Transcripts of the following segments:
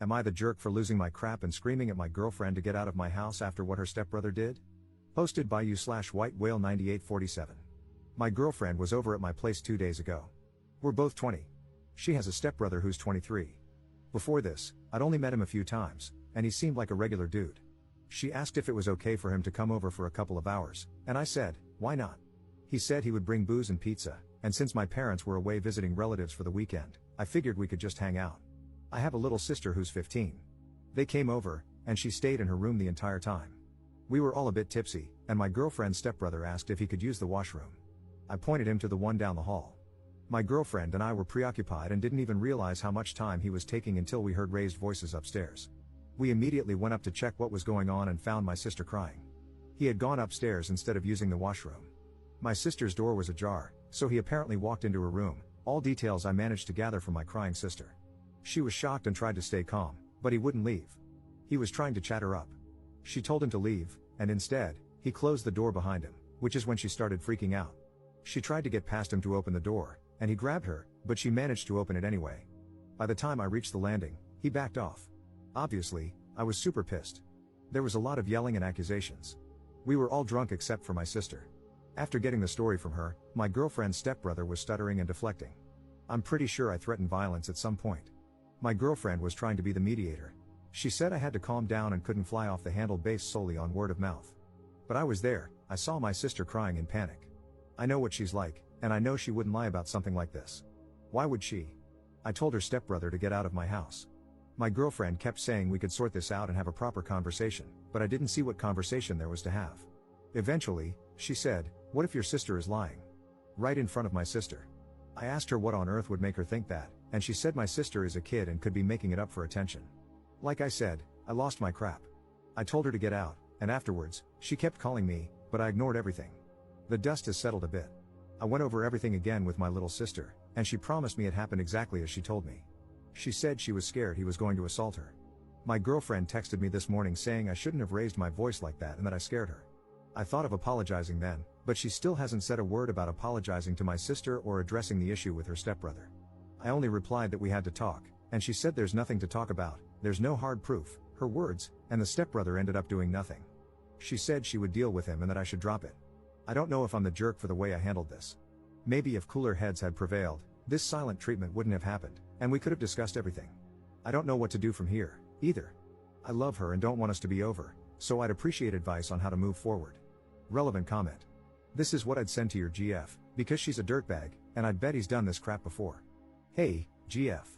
Am I the jerk for losing my crap and screaming at my girlfriend to get out of my house after what her stepbrother did? Posted by you/White Whale 9847. My girlfriend was over at my place 2 days ago. We're both 20. She has a stepbrother who's 23. Before this, I'd only met him a few times, and he seemed like a regular dude. She asked if it was okay for him to come over for a couple of hours, and I said, why not? He said he would bring booze and pizza, and since my parents were away visiting relatives for the weekend, I figured we could just hang out. I have a little sister who's 15. They came over, and she stayed in her room the entire time. We were all a bit tipsy, and my girlfriend's stepbrother asked if he could use the washroom. I pointed him to the one down the hall. My girlfriend and I were preoccupied and didn't even realize how much time he was taking until we heard raised voices upstairs. We immediately went up to check what was going on and found my sister crying. He had gone upstairs instead of using the washroom. My sister's door was ajar, so he apparently walked into her room, all details I managed to gather from my crying sister. She was shocked and tried to stay calm, but he wouldn't leave. He was trying to chat her up. She told him to leave, and instead, he closed the door behind him, which is when she started freaking out. She tried to get past him to open the door, and he grabbed her, but she managed to open it anyway. By the time I reached the landing, he backed off. Obviously, I was super pissed. There was a lot of yelling and accusations. We were all drunk except for my sister. After getting the story from her, my girlfriend's stepbrother was stuttering and deflecting. I'm pretty sure I threatened violence at some point. My girlfriend was trying to be the mediator. She said I had to calm down and couldn't fly off the handle based solely on word of mouth. But I was there, I saw my sister crying in panic. I know what she's like, and I know she wouldn't lie about something like this. Why would she? I told her stepbrother to get out of my house. My girlfriend kept saying we could sort this out and have a proper conversation, but I didn't see what conversation there was to have. Eventually, she said, "What if your sister is lying?" Right in front of my sister. I asked her what on earth would make her think that, and she said my sister is a kid and could be making it up for attention. Like I said, I lost my crap. I told her to get out, and afterwards, she kept calling me, but I ignored everything. The dust has settled a bit. I went over everything again with my little sister, and she promised me it happened exactly as she told me. She said she was scared he was going to assault her. My girlfriend texted me this morning saying I shouldn't have raised my voice like that and that I scared her. I thought of apologizing then, but she still hasn't said a word about apologizing to my sister or addressing the issue with her stepbrother. I only replied that we had to talk, and she said there's nothing to talk about, there's no hard proof, her words, and the stepbrother ended up doing nothing. She said she would deal with him and that I should drop it. I don't know if I'm the jerk for the way I handled this. Maybe if cooler heads had prevailed, this silent treatment wouldn't have happened, and we could have discussed everything. I don't know what to do from here, either. I love her and don't want us to be over, so I'd appreciate advice on how to move forward. Relevant comment. This is what I'd send to your GF, because she's a dirtbag, and I'd bet he's done this crap before. Hey, GF.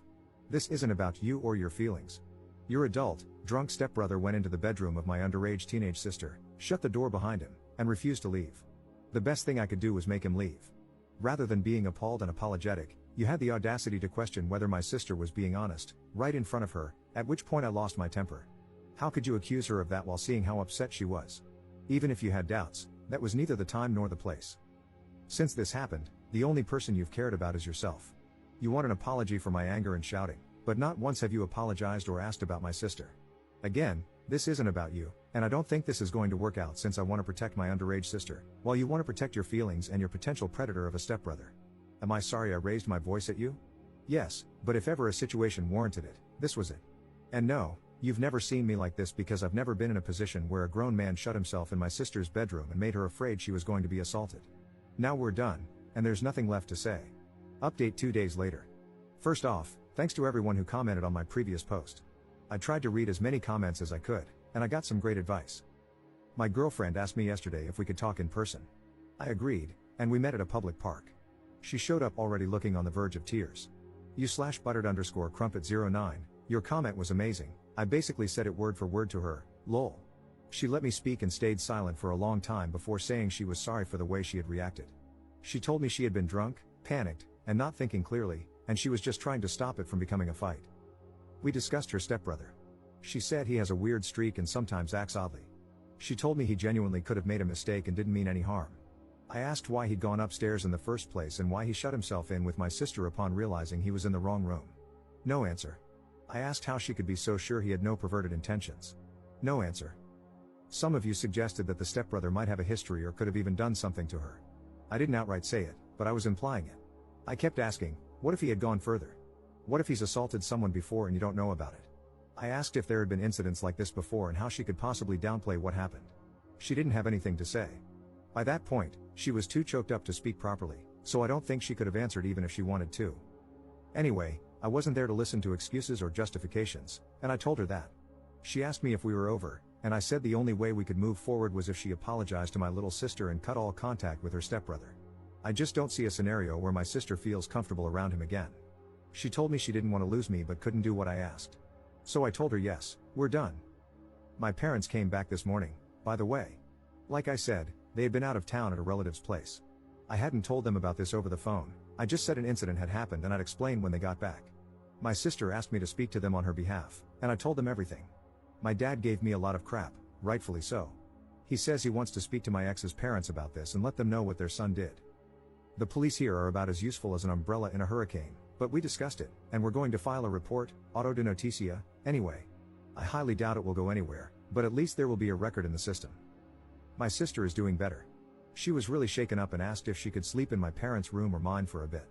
This isn't about you or your feelings. Your adult, drunk stepbrother went into the bedroom of my underage teenage sister, shut the door behind him, and refused to leave. The best thing I could do was make him leave. Rather than being appalled and apologetic, you had the audacity to question whether my sister was being honest, right in front of her, at which point I lost my temper. How could you accuse her of that while seeing how upset she was? Even if you had doubts, that was neither the time nor the place. Since this happened, the only person you've cared about is yourself. You want an apology for my anger and shouting, but not once have you apologized or asked about my sister. Again, this isn't about you, and I don't think this is going to work out since I want to protect my underage sister, while you want to protect your feelings and your potential predator of a stepbrother. Am I sorry I raised my voice at you? Yes, but if ever a situation warranted it, this was it. And no, you've never seen me like this because I've never been in a position where a grown man shut himself in my sister's bedroom and made her afraid she was going to be assaulted. Now we're done, and there's nothing left to say. Update 2 days later. First off, thanks to everyone who commented on my previous post. I tried to read as many comments as I could, and I got some great advice. My girlfriend asked me yesterday if we could talk in person. I agreed, and we met at a public park. She showed up already looking on the verge of tears. You/buttered_crumpet09, your comment was amazing. I basically said it word for word to her, lol. She let me speak and stayed silent for a long time before saying she was sorry for the way she had reacted. She told me she had been drunk, panicked, and not thinking clearly, and she was just trying to stop it from becoming a fight. We discussed her stepbrother. She said he has a weird streak and sometimes acts oddly. She told me he genuinely could have made a mistake and didn't mean any harm. I asked why he'd gone upstairs in the first place and why he shut himself in with my sister upon realizing he was in the wrong room. No answer. I asked how she could be so sure he had no perverted intentions. No answer. Some of you suggested that the stepbrother might have a history or could have even done something to her. I didn't outright say it, but I was implying it. I kept asking, what if he had gone further? What if he's assaulted someone before and you don't know about it? I asked if there had been incidents like this before and how she could possibly downplay what happened. She didn't have anything to say. By that point, she was too choked up to speak properly, so I don't think she could have answered even if she wanted to. Anyway, I wasn't there to listen to excuses or justifications, and I told her that. She asked me if we were over, and I said the only way we could move forward was if she apologized to my little sister and cut all contact with her stepbrother. I just don't see a scenario where my sister feels comfortable around him again. She told me she didn't want to lose me but couldn't do what I asked. So I told her yes, we're done. My parents came back this morning, by the way. Like I said, they had been out of town at a relative's place. I hadn't told them about this over the phone, I just said an incident had happened and I'd explain when they got back. My sister asked me to speak to them on her behalf, and I told them everything. My dad gave me a lot of crap, rightfully so. He says he wants to speak to my ex's parents about this and let them know what their son did. The police here are about as useful as an umbrella in a hurricane, but we discussed it, and we're going to file a report, auto de noticia, anyway. I highly doubt it will go anywhere, but at least there will be a record in the system. My sister is doing better. She was really shaken up and asked if she could sleep in my parents' room or mine for a bit.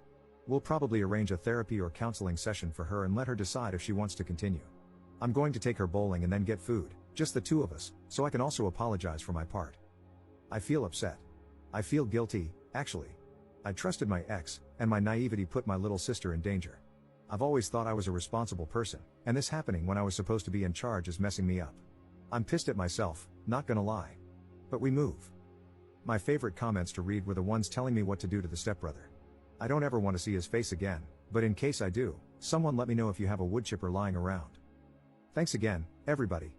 We'll probably arrange a therapy or counseling session for her and let her decide if she wants to continue. I'm going to take her bowling and then get food, just the two of us, so I can also apologize for my part. I feel upset. I feel guilty, actually. I trusted my ex, and my naivety put my little sister in danger. I've always thought I was a responsible person, and this happening when I was supposed to be in charge is messing me up. I'm pissed at myself, not gonna lie. But we move. My favorite comments to read were the ones telling me what to do to the stepbrother. I don't ever want to see his face again, but in case I do, someone let me know if you have a wood chipper lying around. Thanks again, everybody.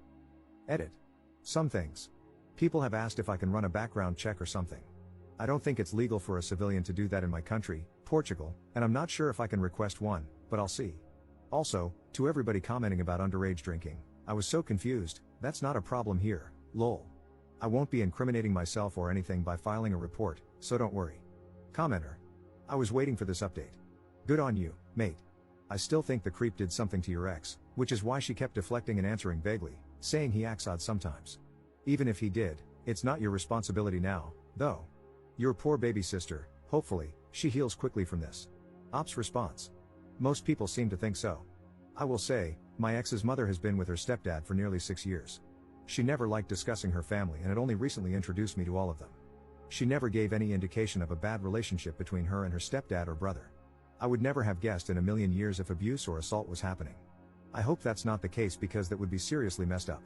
Edit. Some things. People have asked if I can run a background check or something. I don't think it's legal for a civilian to do that in my country, Portugal, and I'm not sure if I can request one, but I'll see. Also, to everybody commenting about underage drinking, I was so confused, that's not a problem here, lol. I won't be incriminating myself or anything by filing a report, so don't worry. Commenter. I was waiting for this update. Good on you, mate. I still think the creep did something to your ex, which is why she kept deflecting and answering vaguely, saying he acts odd sometimes. Even if he did, it's not your responsibility now, though. Your poor baby sister, hopefully, she heals quickly from this. Ops response. Most people seem to think so. I will say, my ex's mother has been with her stepdad for nearly 6 years. She never liked discussing her family and had only recently introduced me to all of them. She never gave any indication of a bad relationship between her and her stepdad or brother. I would never have guessed in a million years if abuse or assault was happening. I hope that's not the case because that would be seriously messed up.